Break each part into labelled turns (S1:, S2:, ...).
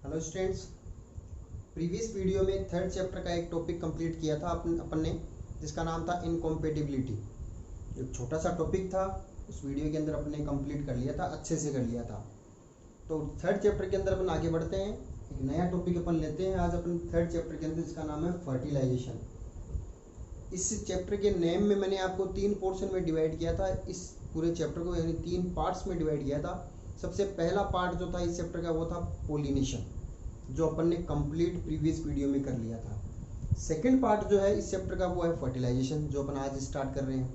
S1: Hello students, previous video में third chapter का एक टॉपिक कंप्लीट किया था अपन ने, जिसका नाम था इनकॉम्पेटिबिलिटी। एक छोटा सा टॉपिक था, उस वीडियो के अंदर अपने कंप्लीट कर लिया था, अच्छे से कर लिया था। तो थर्ड चैप्टर के अंदर अपन आगे बढ़ते हैं, एक नया टॉपिक अपन लेते हैं आज अपन थर्ड चैप्टर के अंदर, जिसका नाम है फर्टिलाइजेशन। इस चैप्टर के नेम में मैंने आपको 3 पोर्शन में डिवाइड किया था, इस पूरे चैप्टर को यानी 3 पार्ट्स में डिवाइड किया था। सबसे पहला पार्ट जो था इस चैप्टर का वो था पोलिनेशन, जो अपन ने कंप्लीट प्रीवियस वीडियो में कर लिया था। सेकंड पार्ट जो है इस चैप्टर का वो है फर्टिलाइजेशन, जो अपन आज स्टार्ट कर रहे हैं।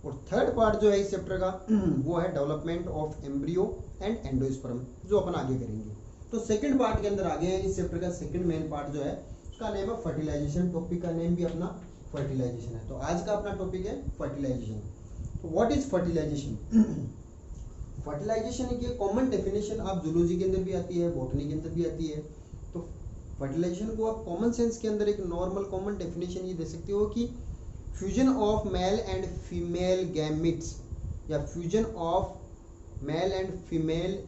S1: और थर्ड पार्ट जो है इस चैप्टर का वो है development of embryo and endosperm, जो अपन आगे करेंगे। तो सेकंड पार्ट के अंदर आगे हैं, इस चैप्टर का सेकंड मेन पार्ट जो है उसका नेम है फर्टिलाइजेशन। टॉपिक का नेम भी अपना फर्टिलाइजेशन है। तो आज का अपना टॉपिक है फर्टिलाइजेशन। तो व्हाट इज फर्टिलाइजेशन? फर्टिलाइजेशन की कॉमन डेफिनेशन आप जूलॉजी के अंदर भी आती है, बॉटनी के अंदर भी आती है। तो फर्टिलाइजेशन को आप कॉमन सेंस के अंदर एक नॉर्मल कॉमन डेफिनेशन ये दे सकते हो कि fusion of male and female gametes, या fusion of male and female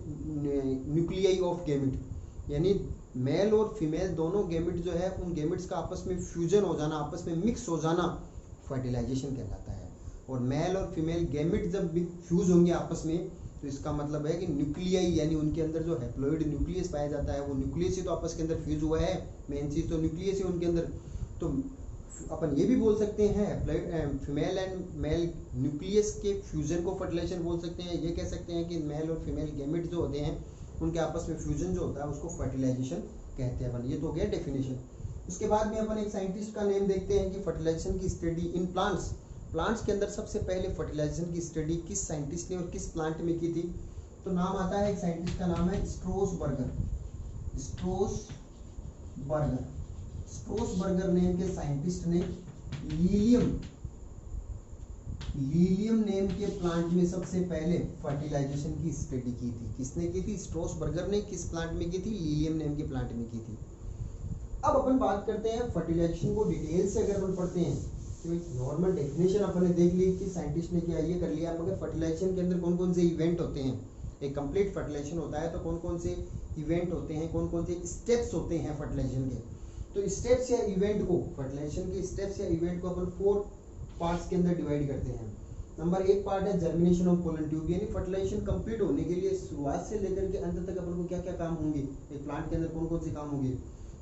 S1: nuclei of gamete, यानी मेल और फीमेल दोनों गैमेट जो है उन गैमेट्स का आपस में फ्यूजन हो जाना, आपस में मिक्स हो जाना फर्टिलाइजेशन कहलाता है। और मेल और फीमेल गैमेट जब फ्यूज होंगे आपस में, तो इसका मतलब है कि न्यूक्लियाई यानी उनके अंदर जो हैप्लॉइड न्यूक्लियस पाया जाता है, वो न्यूक्लियस ही तो आपस के अंदर फ्यूज हुआ है, मेन चीज तो न्यूक्लियस ही उनके अंदर। तो अपन ये भी बोल सकते हैं फीमेल एंड मेल न्यूक्लियस के फ्यूजन को फर्टिलाइजेशन बोल सकते हैं। ये कह सकते हैं कि मेल और फीमेल गैमेट जो होते हैं उनके आपस में फ्यूजन जो होता है उसको फर्टिलाइजेशन कहते हैं अपन। ये तो हो गया डेफिनेशन। उसके बाद में अपन एक साइंटिस्ट का नेम देखते हैं कि फर्टिलाइजेशन की स्टडी इन प्लांट्स के अंदर सबसे पहले फर्टिलाइजेशन की स्टडी किस साइंटिस्ट ने और किस प्लांट में की थी? तो नाम आता है, एक साइंटिस्ट का नाम है स्ट्रोसबर्गर नेम के साइंटिस्ट ने लीलियम नेम के प्लांट में सबसे पहले फर्टिलाइजेशन की स्टडी की थी। किसने की थी? स्ट्रोसबर्गर ने। किस प्लांट में की थी? लीलियम नेम के प्लांट में की थी। अब अपन बात करते हैं फर्टिलाइजेशन को डिटेल से अगर अपन पढ़ते हैं तो एक नॉर्मल डेफिनेशन अपन ने देख ली कि साइंटिस्ट ने क्या ये कर लिया, मगर फर्टिलाइजेशन के अंदर कौन कौन से इवेंट होते हैं। एक कंप्लीट फर्टिलाइजेशन होता है तो कौन कौन से इवेंट होते हैं, कौन कौन से स्टेप्स होते हैं फर्टिलाइजेशन के। तो स्टेप्स या इवेंट को, फर्टिलाइजेशन के स्टेप्स या इवेंट को अपन 4 पार्ट्स के अंदर डिवाइड करते हैं। नंबर 1 पार्ट है जर्मिनेशन ऑफ पोलन ट्यूब, यानी फर्टिलाइजेशन कंप्लीट होने के लिए शुरुआत से लेकर के अंत तक अपन को क्या क्या काम होंगे, एक प्लांट के अंदर कौन कौन से काम होंगे।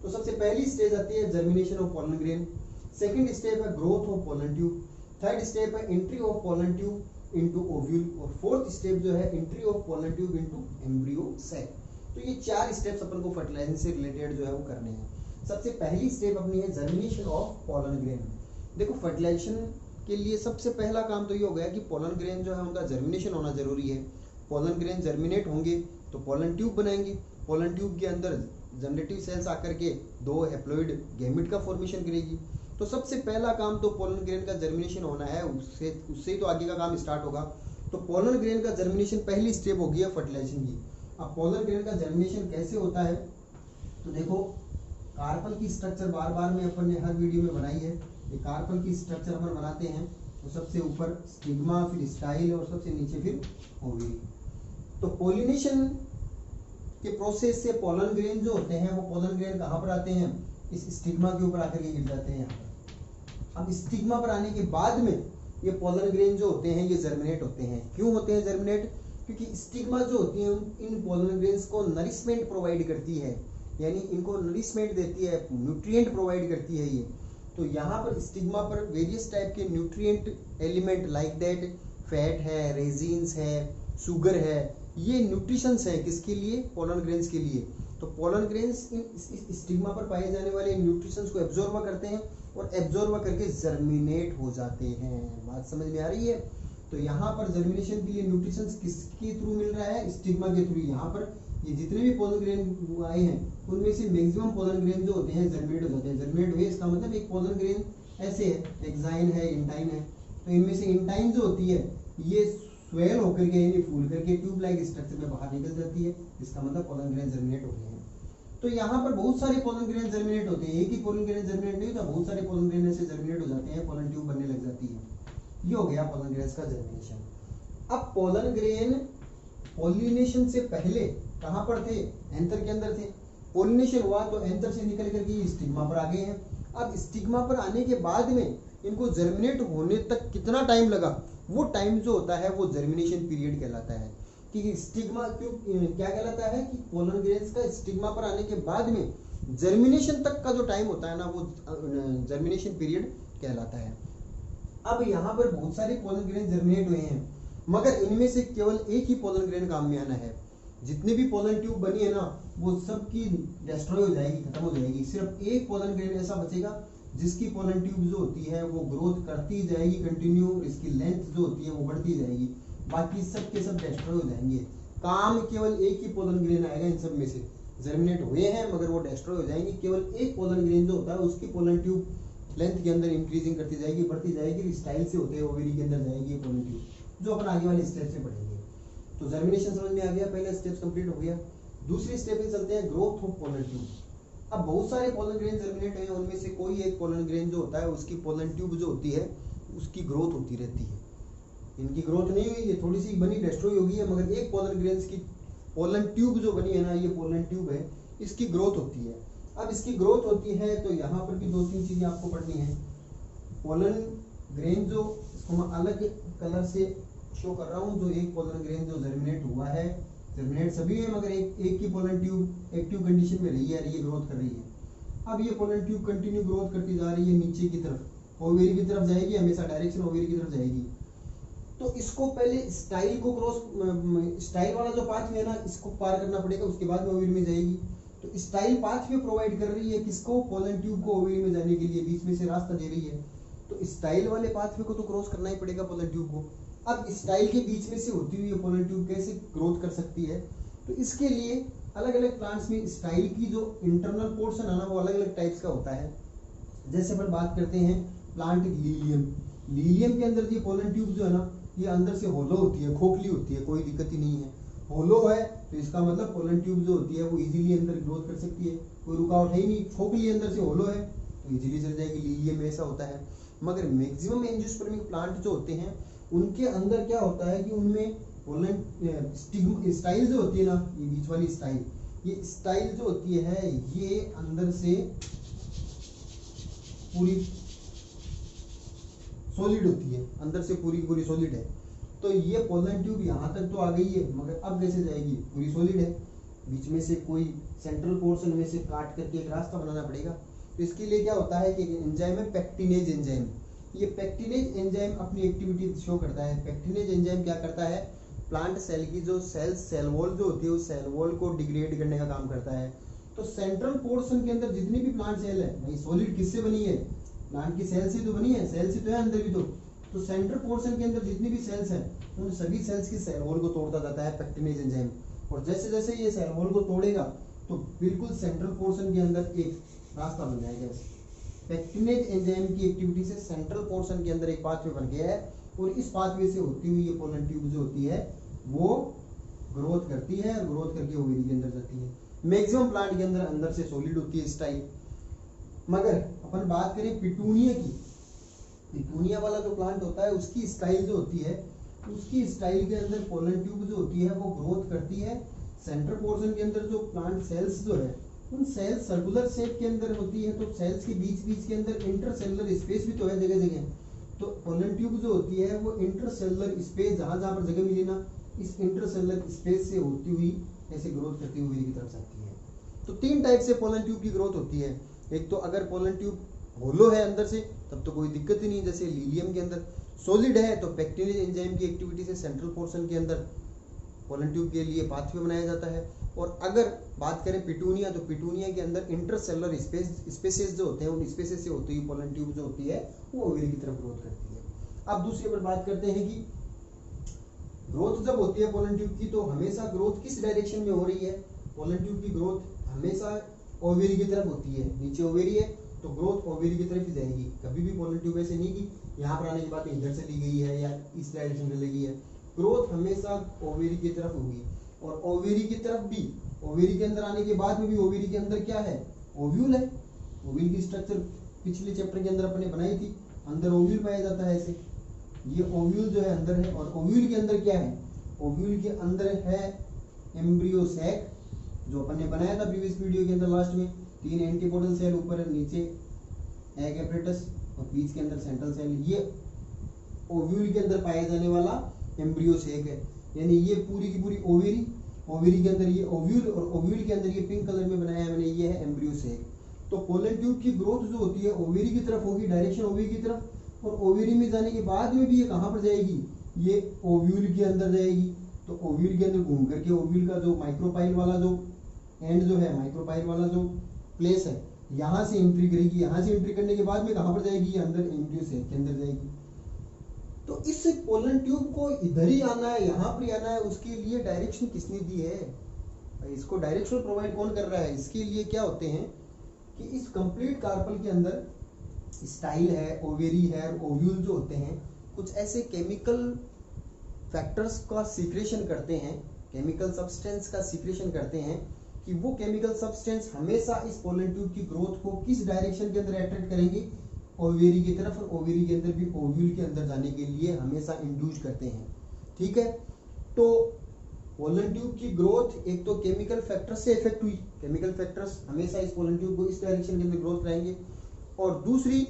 S1: तो सबसे पहली स्टेज आती है germination of pollen grain. Second step है growth of pollen tube. Third step है entry of pollen tube into ovule. और फोर्थ स्टेप जो है entry of pollen tube into embryo sac. तो ये 4 स्टेप्स अपन को फर्टिलाइजेशन से रिलेटेड जो है वो करने हैं। सबसे पहली स्टेप अपनी है जर्मिनेशन ऑफ पोलन ग्रेन। देखो, फर्टिलाइजेशन के लिए सबसे पहला काम तो ये हो गया कि पोलन ग्रेन जो है उनका जर्मिनेशन होना जरूरी है। पोलन ग्रेन जर्मिनेट होंगे तो पोलन ट्यूब बनाएंगे। पोलन ट्यूब के अंदर जनरेटिव सेल्स आकर के 2 हैप्लॉइड गैमेट का फॉर्मेशन करेगी। तो सबसे पहला काम तो पोलन ग्रेन का जर्मिनेशन होना है, उससे तो आगे का काम स्टार्ट होगा। तो पोलन ग्रेन का जर्मिनेशन पहली स्टेप होगी है फर्टिलाइजेशन की। अब पोलन ग्रेन का जर्मिनेशन कैसे होता है? तो देखो, कार्पल की स्ट्रक्चर बार बार में अपन ने हर वीडियो में बनाई है। ये कार्पल की स्ट्रक्चर अपन बनाते हैं, तो सबसे ऊपर स्टिग्मा, फिर स्टाइल और सबसे नीचे फिर ओवरी। तो पोलिनेशन के प्रोसेस से पोलन ग्रेन जो होते हैं वो पोलन ग्रेन कहाँ पर आते हैं? इस स्टिग्मा के ऊपर आकर के गिर जाते हैं यहाँ पर। अब स्टिग्मा पर आने के बाद में ये पोलन ग्रेन जो होते हैं ये जर्मिनेट होते हैं। क्यों होते हैं जर्मिनेट? क्योंकि स्टिग्मा जो होती है इन पोलन ग्रेन्स को नरिशमेंट प्रोवाइड करती है, यानी इनको नरिशमेंट देती है, न्यूट्रिएंट प्रोवाइड करती है ये। तो यहाँ पर स्टिग्मा पर वेरियस टाइप के nutrient element like that fat है, रेजिन्स है, शुगर है, ये न्यूट्रिशंस है किसके लिए? पोलन ग्रेन्स के लिए। तो पोलन ग्रेन्स इन स्टिग्मा पर पाए जाने वाले न्यूट्रिशंस को एब्जॉर्ब करते हैं और एब्जॉर्ब करके जर्मिनेट हो जाते हैं। बात समझ में आ रही है? तो यहाँ पर जर्मिनेशन के लिए न्यूट्रिशंस किसके थ्रू मिल रहा है? स्टिग्मा के थ्रू। यहाँ पर ये जितने भी पोलन ग्रेन आए हैं उनमें से मैक्सिमम पोलन ग्रेन जो होते हैं जर्मिनेट हो जाते हैं। जर्मिनेट हुए इसका मतलब एक पोलन ग्रेन ऐसे है, एक्साइन है, इंटाइन है। तो इनमें से इंटाइन जो होती है ये स्वेल होकर के यानी फूल करके ट्यूब लाइक स्ट्रक्चर में बाहर निकल जाती है। इसका मतलब पोलन ग्रेन जर्मिनेट हो गए हैं। तो यहाँ पर बहुत सारे पोलन ग्रेन जर्मिनेट होते हैं, एक ही पोलन ग्रेन जर्मिनेट नहीं होता, बहुत सारे पोलन ग्रेन ऐसे जर्मिनेट हो जाते हैं, पोलन ट्यूब बनने लग जाती है। ये हो गया पोलन ग्रेन का जर्मिनेशन। अब पोलन ग्रेन पॉलिनेशन से पहले कहाँ पर थे? एंथर के अंदर थे। पोलिनेशन हुआ तो एंथर से निकल करके ये स्टिग्मा पर आ गए हैं। अब स्टिग्मा पर आने के बाद में इनको जर्मिनेट होने तक कितना टाइम लगा, वो टाइम जो होता है वो जर्मिनेशन पीरियड कहलाता है। कि स्टिग्मा क्यों क्या कहलाता है कि पोलन ग्रेन्स का स्टिग्मा पर आने के बाद में जर्मिनेशन तक का जो टाइम होता है ना, वो जर्मिनेशन पीरियड कहलाता है। अब यहाँ पर बहुत सारे पोलन ग्रेन जर्मिनेट हुए हैं, मगर इनमें से केवल एक ही पोलन ग्रेन काम में आना है। जितनी भी पोलन ट्यूब बनी है ना, वो सब की डिस्ट्रॉय हो जाएगी, खत्म हो जाएगी। सिर्फ एक पोलन ग्रेन ऐसा बचेगा जिसकी पोलन ट्यूब जो होती है वो ग्रोथ करती जाएगी कंटिन्यू, इसकी लेंथ जो होती है वो बढ़ती जाएगी, बाकी सब के सब डिस्ट्रॉय हो जाएंगे। काम केवल एक ही पोलन ग्रेन आएगा इन सब में से, जर्मिनेट हुए हैं मगर वो डिस्ट्रॉय हो जाएंगे। केवल एक पोलन ग्रेन जो होता है उसकी पोलन ट्यूब लेंथ के अंदर इंक्रीजिंग करती जाएगी, बढ़ती जाएगी, स्टाइल से होते हैं ओवेरी के अंदर जाएगी ये पोलन ट्यूब, जो अपन आगे वाले स्टेप में पढ़ेंगे। तो जर्मिनेशन समझ में आ गया, पहला स्टेप कंप्लीट हो गया। दूसरी स्टेप में चलते हैं, ग्रोथ ऑफ पोलन ट्यूब। अब बहुत सारे पोलन ग्रेन जर्मिनेट हैं, उनमें से कोई एक पोलन ग्रेन जो होता है उसकी पोलन ट्यूब जो होती है उसकी ग्रोथ होती रहती है। इनकी ग्रोथ नहीं हुई, ये थोड़ी सी बनी डिस्ट्रॉय हो गई है, मगर एक पोलन ग्रेन की पोलन ट्यूब जो बनी है ना, ये पोलन ट्यूब है, इसकी ग्रोथ होती है। अब इसकी ग्रोथ होती है तो यहाँ पर भी दो तीन चीजें आपको पढ़नी है। पोलन ग्रेन जो, इसको मैं अलग कलर से शो कर रहा हूँ, जो एक पोलन ग्रेन जो जर्मिनेट हुआ है, जर्मिनेट सभी है मगर एक की पोलन ट्यूब एक्टिव कंडीशन में रही है, ये ग्रोथ कर रही है। अब ये पोलन ट्यूब कंटिन्यू ग्रोथ करती जा रही है नीचे की तरफ, ओवेरी की तरफ जाएगी, हमेशा डायरेक्शन ओवेरी की तरफ जाएगी। तो इसको पहले स्टाइल को क्रॉस, स्टाइल वाला जो पाथ है ना, इसको पार करना पड़ेगा, उसके बाद में ओवेरी में जाएगी। तो स्टाइल पाथ वे प्रोवाइड कर रही है किसको, पोलन ट्यूब को ओवेरी में जाने के लिए, बीच में से रास्ता दे रही है। तो स्टाइल वाले पाथवे को तो क्रॉस करना ही पड़ेगा पोलन ट्यूब को। अब स्टाइल के बीच में से होती हुई पोलन ट्यूब कैसे ग्रोथ कर सकती है, तो इसके लिए अलग अलग प्लांट्स में स्टाइल की जो इंटरनल पोर्शन है ना, वो अलग अलग टाइप्स का होता है। जैसे अपन बात करते हैं प्लांट लीलियम, लीलियम के अंदर ये पोलन ट्यूब जो है ना, ये अंदर से होलो होती है, खोखली होती है, कोई दिक्कत ही नहीं है। होलो है तो इसका मतलब पोलन ट्यूब जो होती है वो इजीली अंदर ग्रोथ कर सकती है, कोई रुकावट है ही नहीं। खोखली अंदर से होलो है तो इजीली चल जाएगी, लीलियम में ऐसा होता है। मगर मैक्सिमम एंजियोस्पर्मिक प्लांट जो होते हैं उनके अंदर क्या होता है कि उनमें पोलन स्टाइल जो होती है ना, ये बीच वाली स्टाइल, ये स्टाइल जो होती है ये अंदर से पूरी सॉलिड होती है, अंदर से पूरी पूरी सॉलिड है। तो ये पोलन ट्यूब यहाँ तक तो आ गई है, मगर अब कैसे जाएगी, पूरी सॉलिड है, बीच में से कोई सेंट्रल पोर्शन में से काट करके एक रास्ता बनाना पड़ेगा। तो इसके लिए क्या होता है कि एंजाइम है पेक्टिनेज एंजाइम। ये पेक्टिनेज एंजाइम अपनी एक्टिविटी शो करता है। पेक्टिनेज एंजाइम क्या करता है, प्लांट सेल की जो सेल वॉल जो होती है उस सेल वॉल को डिग्रेड करने का काम करता है। तो सेंट्रल पोर्शन के अंदर जितनी भी प्लांट सेल है, भाई सॉलिड किससे बनी है, प्लांट की सेल से तो बनी है, सेल से तो है अंदर भी। तो सेंट्रल पोर्शन के अंदर जितनी भी सेल्स हैं उन सभी सेल्स की सेल वॉल को तोड़ता जाता है पेक्टिनेज एंजाइम। और जैसे जैसे ये सेल वॉल को तोड़ेगा तो बिल्कुल सेंट्रल पोर्शन के अंदर एक रास्ता बन जाएगा। पेक्टिनेज एंजाइम की एक्टिविटी से सेंट्रल पोर्शन के अंदर एक पाथवे बन गया है, और इस पाथवे से होती हुई ये पोलन ट्यूब जो होती है वो ग्रोथ करती है, और ग्रोथ करके ओवेरी के अंदर जाती है। मैक्सिमम प्लांट के अंदर अंदर से सॉलिड होती है स्टाइल। मगर अपन बात करें पिटूनिया की, पिटूनिया वाला जो प्लांट होता है उसकी स्टाइल जो होती है, उसकी स्टाइल के अंदर पोलन ट्यूब जो होती है वो ग्रोथ करती है। सेंट्रल पोर्शन के अंदर जो प्लांट सेल्स जो है उन सेल्स सर्कुलर शेप के अंदर होती है, तो सेल्स के बीच बीच के अंदर इंटरसेलुलर स्पेस भी तो है जगह जगह। तो पोलन ट्यूब जो होती है वो इंटरसेलुलर स्पेस जहाँ जहाँ पर जगह मिली ना, इस इंटरसेलुलर स्पेस से होती हुई ऐसे ग्रोथ करती हुई की तरफ जाती है। तो तीन टाइप से पोलन ट्यूब की ग्रोथ होती है। एक तो अगर पोलन ट्यूब होलो है अंदर से तब तो कोई दिक्कत ही नहीं, जैसे लीलियम के अंदर। सॉलिड है तो पेक्टिनेज एंजाइम की एक्टिविटी से सेंट्रल पोर्शन के अंदर पोलन ट्यूब के लिए पाथवे बनाया जाता है। और अगर बात करें पिटूनिया, तो पिटूनिया के अंदर इंटरसेलुलर स्पेसेस जो होते हैं उन स्पेसेस से होती हुई पोलन ट्यूब जो होती है वो ओवेरी की तरफ ग्रोथ करती है। अब दूसरी पर बात करते हैं कि ग्रोथ जब होती है पोलन ट्यूब की तो हमेशा ग्रोथ किस डायरेक्शन में हो रही है। पोलन ट्यूब की ग्रोथ हमेशा ओवेरी की तरफ होती है। नीचे ओवेरी है तो ग्रोथ ओवेरी की तरफ ही जाएगी। कभी भी पोलन ट्यूब ऐसे नहीं कि यहाँ पर आने के बाद इधर से ली गई है या इस डायरेक्शन में ली गई है। ग्रोथ हमेशा ओवेरी की तरफ होगी। और ओवेरी की तरफ भी, ओवेरी के अंदर आने के बाद में भी ओवेरी के अंदर क्या है, ओव्यूल है। ओव्यूल की स्ट्रक्चर पिछले चैप्टर के अंदर अपने बनाई थी, अंदर ओव्यूल पाया जाता है ऐसे। ये ओव्यूल जो है अंदर है, और ओव्यूल के अंदर क्या है, ओव्यूल के अंदर है एम्ब्रियो सैक जो अपन ने बनाया था प्रीवियस वीडियो के अंदर लास्ट में, 3 एंटीपोडल सेल, ऊपर नीचे एग एपरेटस और बीच के अंदर सेंट्रल सेल। ये ओव्यूल के अंदर पाया जाने वाला एम्ब्रियो सेक है, यानी ये पूरी की पूरी ओवेरी, ओवेरी के अंदर ये ओव्यूल और ओव्यूल के अंदर ये पिंक कलर में बनाया है मैंने, ये है एम्ब्रियो सेक। तो पोलन ट्यूब की ग्रोथ जो होती है ओवेरी की तरफ होगी, डायरेक्शन ओवेरी की तरफ, और ओवेरी में जाने के बाद में भी ये कहाँ पर जाएगी, ये ओव्यूल के अंदर जाएगी। तो ओव्यूल के अंदर घूम करके ओव्यूल का जो माइक्रोपाइल वाला जो एंड जो है, माइक्रोपाइल वाला जो प्लेस है, यहाँ से एंट्री करेगी। यहाँ से एंट्री करने के बाद में कहाँ पर जाएगी, ये अंदर एम्ब्रियो सेक के अंदर जाएगी। तो इस पोलन ट्यूब को इधर ही आना है, यहाँ पर ही आना है, उसके लिए डायरेक्शन किसने दी है, इसको डायरेक्शन प्रोवाइड कौन कर रहा है। इसके लिए क्या होते हैं कि इस कंप्लीट कार्पल के अंदर स्टाइल है, ओवेरी है, ओव्यूल जो होते हैं कुछ ऐसे केमिकल फैक्टर्स का सीक्रेशन करते हैं, केमिकल सब्सटेंस का सीक्रेशन करते हैं कि वो केमिकल सब्सटेंस हमेशा इस पोलन ट्यूब की ग्रोथ को किस डायरेक्शन के अंदर अट्रैक्ट करेंगे, ओवेरी की तरफ, और ओवेरी के अंदर भी ओव्यूल के अंदर जाने के लिए हमेशा इंड्यूस करते हैं। ठीक है, तो पोलन ट्यूब की ग्रोथ एक तो केमिकल फैक्टर्स से इफेक्ट हुई, केमिकल फैक्टर्स हमेशा इस पोलन ट्यूब को इस डायरेक्शन के अंदर ग्रोथ कराएंगे, और दूसरी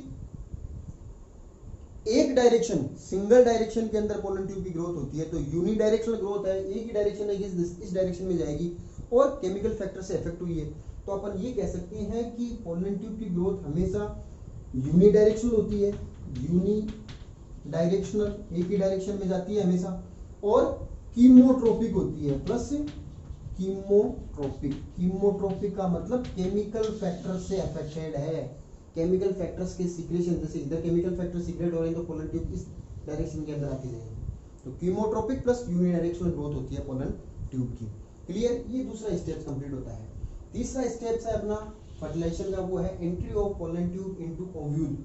S1: एक डायरेक्शन, सिंगल डायरेक्शन के अंदर पोलन ट्यूब की ग्रोथ होती है, तो यूनिडायरेक्शनल ग्रोथ है, एक ही डायरेक्शन है, इस डायरेक्शन में जाएगी, और केमिकल फैक्टर से इफेक्ट हुई है। तो अपन ये कह सकते हैं कि पोलन ट्यूब की ग्रोथ हमेशा यूनिडायरेक्शनल होती है, यूनिडायरेक्शनल, एक ही डायरेक्शन में जाती है हमेशा, और कीमोट्रोपिक होती है, प्लस कीमोट्रोपिक। कीमोट्रोपिक का मतलब केमिकल फैक्टर से अफेक्टेड है, केमिकल फैक्टर्स के सीक्रेशन, जैसे इधर केमिकल फैक्टर सीक्रेट हो रहे हैं तो पोलन ट्यूब इस डायरेक्शन के अंदर आती जाएगी। तो कीमोट्रोपिक प्लस यूनिडायरेक्शनल ग्रोथ होती है पोलन ट्यूब की। क्लियर, ये दूसरा स्टेप कंप्लीट होता है। तीसरा स्टेप है अपना फर्टिलाइजेशन का, वो है entry of pollen tube into ovule.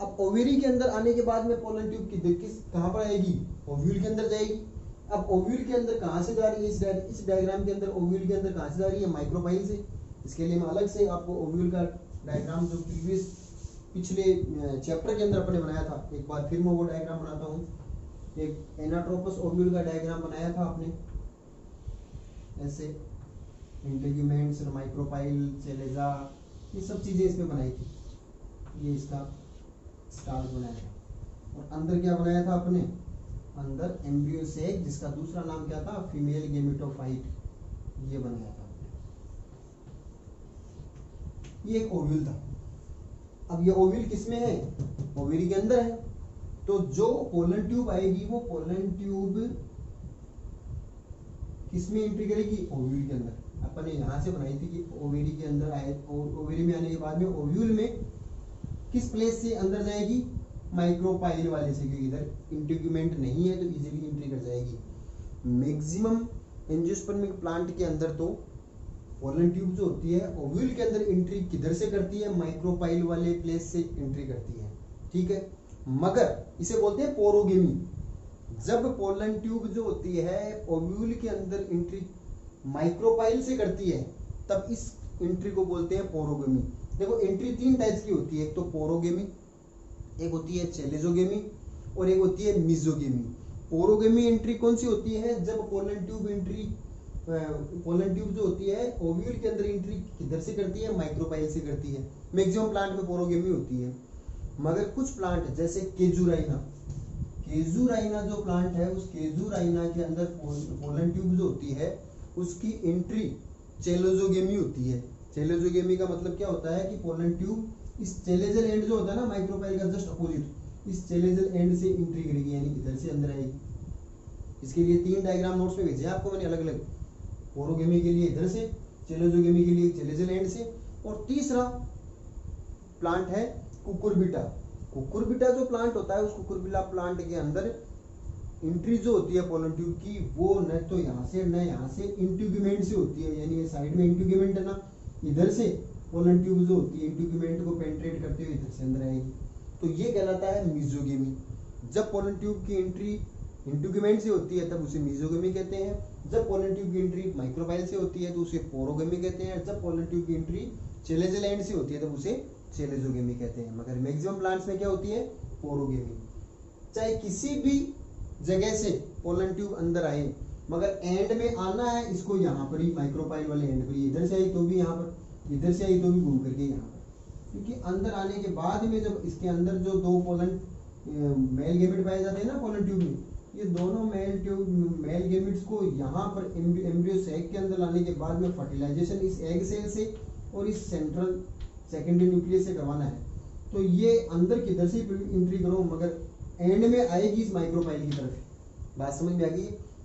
S1: अब ओवेरी के अंदर आने के बाद में पोलन ट्यूब की किस कहां पर आएगी, ओव्यूल के अंदर जाएगी। अब ओव्यूल के अंदर कहां से जा रही है, इस डायग्राम के अंदर ओव्यूल के अंदर कहां से जा रही है, माइक्रोपाइल से। इसके लिए मैं अलग से आपको ओव्यूल का डायग्राम जो प्रीवियस पिछले चैप्टर के अंदर अपने बनाया था, एक बार फिर मैं वो डायग्राम बनाता हूँ। एक एनाट्रोपस ओव्यूल का डायग्राम बनाया था आपने, ऐसे इंटीग्यूमेंट्स, माइक्रोपाइल, सेलेजा, ये सब चीजें इसमें बनाई थी। ये इसका स्टार्ट बनाया था, और अंदर क्या बनाया था अपने, अंदर एम्ब्रियो सेक, जिसका दूसरा नाम क्या था, फीमेल गेमेटोफाइट, ये बनाया था। ये एक ओव्यूल था। अब ये ओव्यूल किसमें है, ओवेरी के अंदर है। तो जो पोलन ट्यूब आएगी वो पोलन ट्यूब किसमें एंट्री करेगी, ओव्यूल के अंदर। अपन ने यहां से बनाई थी कि ओवेरी के अंदर आए, ओवेरी में आने के बाद में ओव्यूल में किस प्लेस से अंदर जाएगी, माइक्रोपाइल वाले से, क्योंकि इधर इंटीग्यूमेंट नहीं है तो इजीली एंट्री कर जाएगी। मैक्सिमम एंजियोस्पर्मिक प्लांट के अंदर तो पोलन ट्यूब जो होती है ओव्यूल के अंदर एंट्री किधर से करती है, माइक्रोपाइल वाले प्लेस से एंट्री करती है। ठीक है, मगर इसे बोलते हैं पोरोगेमी। जब पोलन ट्यूब जो होती है ओव्यूल के अंदर एंट्री माइक्रोपाइल से करती है, तब इस एंट्री को बोलते हैं पोरोगेमी। देखो एंट्री 3 टाइप्स की होती है, एक तो पोरोगेमी, एक होती है चेलेजोगेमी, और एक होती है मिजोगेमी। पोरोगेमी एंट्री कौन सी होती है, जब pollen tube entry, pollen tube जो होती है ओव्यूल के अंदर एंट्री किधर से करती है, माइक्रोपाइल से करती है। मैक्सिमम प्लांट में पोरोगेमी होती है, मगर कुछ प्लांट जैसे केजुराइना, केजुराइना जो प्लांट है उस केजुराइना के अंदर पोलन ट्यूब जो होती है उसकी एंट्री चेलेजोगेमी होती है। चेलेजोगेमी का मतलब क्या होता है कि पोलन ट्यूब इस चेलेजल एंड जो होता है ना माइक्रोपाइल का जस्ट अपोजिट, इस चेलेजल एंड से एंट्री करेगी, यानी इधर से अंदर आएगी। इसके लिए 3 डायग्राम नोट्स में भेजे आपको मैंने अलग अलग, पोरोगेमी के लिए इधर से, चेलेजोगेमी के लिए चेलेजल एंड से। और तीसरा प्लांट है कुकुरबिटा। कुकुरबिटा जो प्लांट होता है उस कुकुरबिटा प्लांट के अंदर एंट्री जो होती है पोलन ट्यूब की वो न तो यहाँ से न यहाँ से, इंट्यूगमेंट से होती है, यानी ये साइड में इंट्यूगमेंट है ना, इधर से पोलन ट्यूब जो होती है इंट्यूगमेंट को पेनिट्रेट करते हुए इधर से अंदर आएगी, तो ये कहलाता है मिजोगेमी। जब पोलन ट्यूब की एंट्री इंट्यूगमेंट से होती है तब उसे मिजोगेमी कहते हैं। जब पोलन ट्यूब की एंट्री माइक्रोपाइल से होती है तो उसे पोरोगेमी कहते हैं। जब पोलन ट्यूब की एंट्री चेलेजल एंड से होती है तब उसे चेलेजोगेमी कहते हैं। मगर मैक्सिमम प्लांट्स में क्या होती है, पोरोगेमी। चाहे किसी भी जगह से पोलन ट्यूब अंदर आए मगर एंड में आना है इसको यहाँ पर ही माइक्रोपाइल वाले एंड पर, इधर से आई तो भी यहाँ पर, इधर से आई तो भी घूम करके यहाँ पर, क्योंकि अंदर आने के बाद में जब इसके अंदर जो दो पोलन मेल गेमेट पाए जाते हैं ना पोलन ट्यूब में, ये दोनों मेल गेमेट्स को यहाँ पर एम्ब्रियो सैक के अंदर लाने के बाद में फर्टिलाइजेशन इस एग सेल से और इस सेंट्रल सेकेंडरी न्यूक्लियस से करवाना है। तो ये अंदर किधर से एंट्री करो, मगर एंड में आएगी इस माइक्रोपाइल की तरफ। बात समझ में आ गई?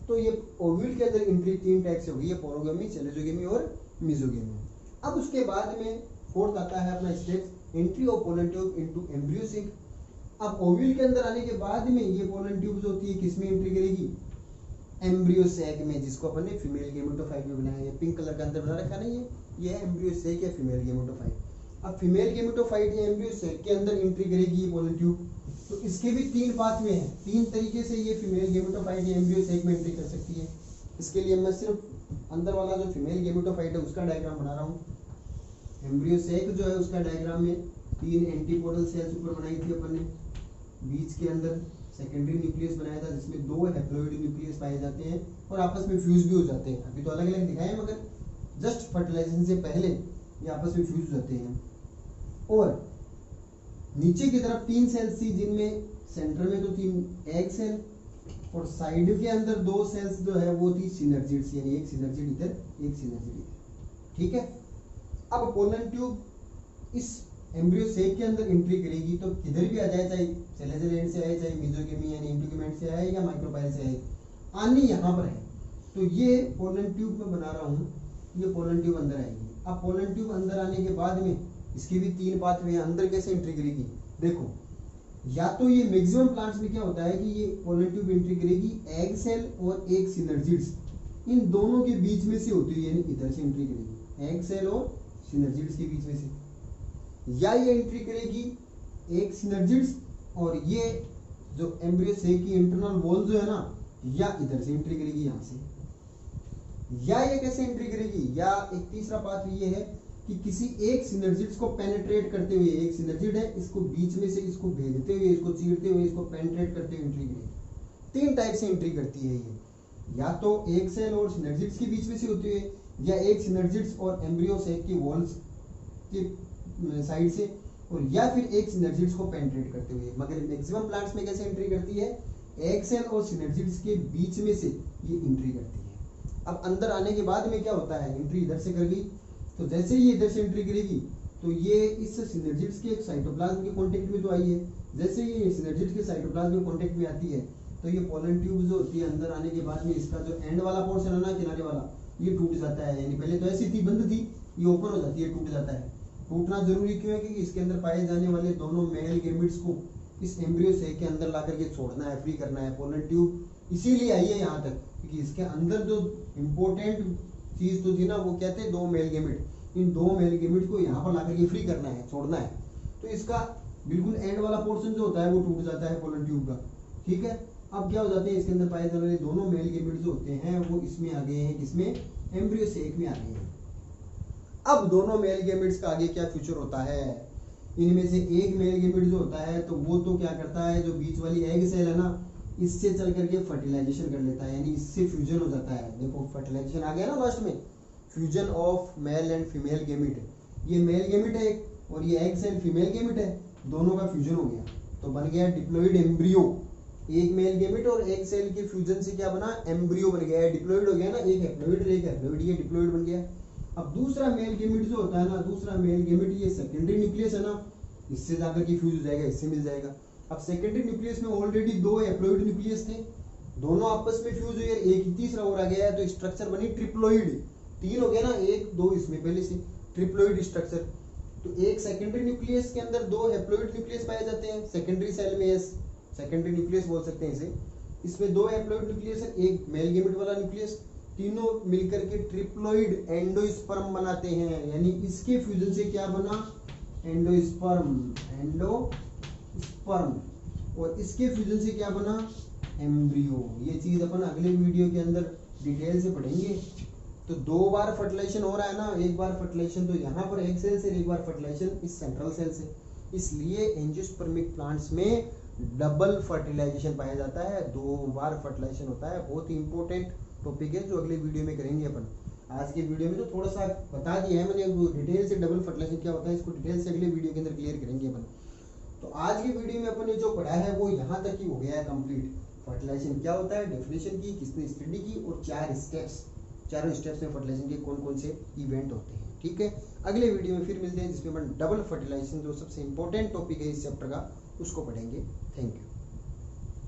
S1: तो ये ओव्यूल के अंदर एंट्री 3 टाइप से होगी, पोरोगेमी, चेलोजोगेमी और मिजोगेमी। अब उसके बाद में फोर्थ आता है अपना step, entry of pollen tube into embryo sac. अब ओव्यूल के अंदर आने के बाद में ये पोलन ट्यूब जो होती है किसमें एंट्री करेगी? एम्ब्रियो सैक में, जिसको अपन ने फीमेल गेमेटोफाइट में बनाया है। पिंक कलर का अंदर बना रखा है ना, ये है एम्ब्रियो सैक या फीमेल गेमेटोफाइट। अब फीमेल गेमेटोफाइट या एम्ब्रियो सैक के अंदर एंट्री करेगी ये पोलन ट्यूब। तो इसके भी 3 पाथवे हैं, 3 तरीके से ये फीमेल गेमेटोफाइट या एम्ब्रियो सैक में एंट्री कर सकती है। इसके लिए मैं सिर्फ अंदर वाला जो फीमेल गेमेटोफाइट है उसका डायग्राम बना रहा हूँ। एम्ब्रियो सैक जो है उसका डायग्राम में 3 एंटीपोडल सेल्स ऊपर बनाई थी अपन ने, बीच के अंदर सेकेंडरी न्यूक्लियस बनाया था जिसमें 2 हैप्लॉइड न्यूक्लियस पाए जाते हैं और आपस में फ्यूज भी हो जाते हैं। अभी तो अलग अलग दिखाए हैं, मगर जस्ट फर्टिलाइजेशन से पहले ये आपस में फ्यूज हो जाते हैं। और नीचे की तरफ 3 सेल्स थी, जिनमें सेंटर में तो 3 एग सेल और साइड के अंदर 2 सेल्स जो है वो थी सिनर्जिड्स, यानी एक सिनर्जिड इधर एक सिनर्जिड इधर। ठीक है। अब पोलन ट्यूब इस एम्ब्रियो सैक के अंदर एंट्री करेगी तो किधर भी आ जाए, चाहे सेलेजल एंड से आए, चाहे मिजोगेमी यानी इंट्रोगेमेट से आए या माइक्रोपाइल से आए, आनी यहाँ पर है। तो ये पोलन ट्यूब में बना रहा हूँ, ये पोलन ट्यूब अंदर आएगी। अब पोलन ट्यूब अंदर आने के बाद में इसकी भी 3 पाथवे हैं, अंदर कैसे एंट्री करेगी? देखो, या तो ये मैक्सिमम प्लांट्स में क्या होता है कि ये पोलन ट्यूब एंट्री करेगी एग सेल और एक सिनर्जिड्स, इन दोनों के बीच में से होती है, यानी इधर से एंट्री करेगी एग सेल और सिनर्जिड्स के बीच में से, या ये एंट्री करेगी एक सिनर्जिड्स और ये जो एम्ब्रियो सैक की इंटरनल वॉल जो है ना, या इधर से एंट्री करेगी यहाँ से, या ये कैसे एंट्री करेगी? या एक तीसरा पाथ ये है कि किसी एक सिनर्जिड्स को पेनिट्रेट करते हुए, एक सिनर्जिड है इसको बीच में से इसको भेजते हुए, इसको चीरते हुए, इसको पेनिट्रेट करते हुए एंट्री करेगी। 3 टाइप से एंट्री करती है ये, या तो एक सेल और सिनर्जिड्स के बीच में से होती है, या एक सिनर्जिड्स और एम्ब्रियो सैक की वॉल्स के साइड से, और या फिर एक सिनर्जिड्स को पेनिट्रेट करते हुए। मगर मैक्सिमम प्लांट्स में कैसे एंट्री करती है? एक सेल और सिनर्जिड्स के बीच में से ये एंट्री करती है। अब अंदर आने के बाद में क्या होता है? एंट्री इधर से कर गई, तो जैसे ही इधर से एंट्री करेगी तो ये इस सिनर्जिड्स के साइटोप्लाज्म के कांटेक्ट में तो आई है। जैसे ये सिनर्जिड्स के साइटोप्लाज्म के कांटेक्ट में आती है तो ये पोलन ट्यूब जो होती है अंदर आने के बाद में इसका जो एंड वाला पोर्शन है ना, किनारे वाला, ये टूट जाता है। यानी पहले तो ऐसी थी, बंद थी, ये ओपन हो जाती है, टूट जाता है। टूटना जरूरी क्यों है? क्योंकि इसके अंदर पाए जाने वाले दोनों मेल गेमिट्स को इस एम्ब्रियो सैक के अंदर ला करके छोड़ना है, फ्री करना है। पोलन ट्यूब इसीलिए आई है यहाँ तक, क्योंकि इसके अंदर जो इम्पोर्टेंट चीज तो थी ना, वो क्या थे? 2 मेल गेमिट। इन 2 मेल गेमिट को यहाँ पर ला करके फ्री करना है, छोड़ना है। तो इसका बिल्कुल एंड वाला पोर्शन जो होता है वो टूट जाता है पोलन ट्यूब का। ठीक है। अब क्या हो जाते हैं? इसके अंदर पाए जाने वाले दोनों मेल गेमिट जो होते हैं वो इसमें आ गए हैं, किसमें? एम्ब्रियो सैक में आ गए हैं। अब दोनों मेल गेमिट्स का आगे क्या फ्यूचर होता है? इनमें से एक मेल गेमिट जो होता है तो वो तो क्या करता है, जो बीच वाली एग सेल है ना, इससे चल करके फर्टिलाइजेशन कर लेता है, यानी इससे फ्यूजन हो जाता है। देखो फर्टिलाइजेशन आ गया ना लास्ट में, fusion of male and female gamete. ये मेल गेमिट है एक और ये एग सेल फीमेल गेमिट है, दोनों का फ्यूजन हो गया तो बन गया डिप्लॉइड एम्ब्रियो। एक मेल गेमिट और एक सेल के फ्यूजन से क्या बना? एम्ब्रियो बन गया, डिप्लॉइड हो गया ना, एक हैप्लॉइड और एक हैप्लॉइड, ये डिप्लॉइड बन गया। अब दूसरा मेल गेमिट जो होता है ना, दूसरा मेल गेमिट ये सेकेंडरी न्यूक्लियस है ना, इससे जाकर के फ्यूज हो जाएगा, इससे मिल जाएगा। अब सेकेंडरी न्यूक्लियस में ऑलरेडी 2 हैप्लॉइड न्यूक्लियस थे, दोनों आपस में फ्यूज हुए, एक ही तीसरा और आ गया है, तो स्ट्रक्चर बनी ट्रिप्लॉइड। 3 हो गया ना, 1 2 इसमें पहले से, ट्रिप्लॉइड स्ट्रक्चर। तो एक सेकेंडरी न्यूक्लियस के अंदर 2 हैप्लॉइड न्यूक्लियस पाए जाते हैं, सेकेंडरी सेल में सेकेंडरी न्यूक्लियस बोल सकते हैं इसे। इसमें 2 हैप्लॉइड न्यूक्लियस है, एक मेल गेमिट वाला न्यूक्लियस, तीनों मिलकर के ट्रिप्लॉइड एंडोस्पर्म बनाते हैं। यानी इसके फ्यूजन से क्या बना? Endosperm, endosperm. और इसके फ्यूजन से क्या बना? एम्ब्रियो। ये चीज अपन अगले वीडियो के अंदर डिटेल से पढ़ेंगे। तो 2 बार फर्टिलाइजेशन हो रहा है ना, एक बार फर्टिलाइजेशन तो यहाँ पर एग सेल से, एक बार फर्टिलाइजेशन इस सेंट्रल सेल से। इसलिए एंजियोस्पर्मिक प्लांट्स में डबल फर्टिलाइजेशन पाया जाता है, 2 बार फर्टिलाइजेशन होता है। बहुत ही इंपॉर्टेंट टॉपिक है जो अगले वीडियो में करेंगे अपन। आज के वीडियो में तो थोड़ा सा बता दिया है मैंने डिटेल से, डबल फर्टिलाइजेशन क्या होता है इसको डिटेल से अगले वीडियो के अंदर क्लियर करेंगे अपन। तो आज की वीडियो में अपन ने जो पढ़ा है वो यहाँ तक ही हो गया है कंप्लीट। फर्टिलाइजेशन क्या होता है, डेफिनेशन की, किसने स्टडी की, और 4 स्टेप्स, चारों स्टेप्स में फर्टिलाइजेशन के कौन कौन से इवेंट होते हैं। ठीक है, अगले वीडियो में फिर मिलते हैं जिसमें अपन डबल फर्टिलाइजेशन जो सबसे इंपॉर्टेंट टॉपिक है इस चैप्टर का उसको पढ़ेंगे। Thank you.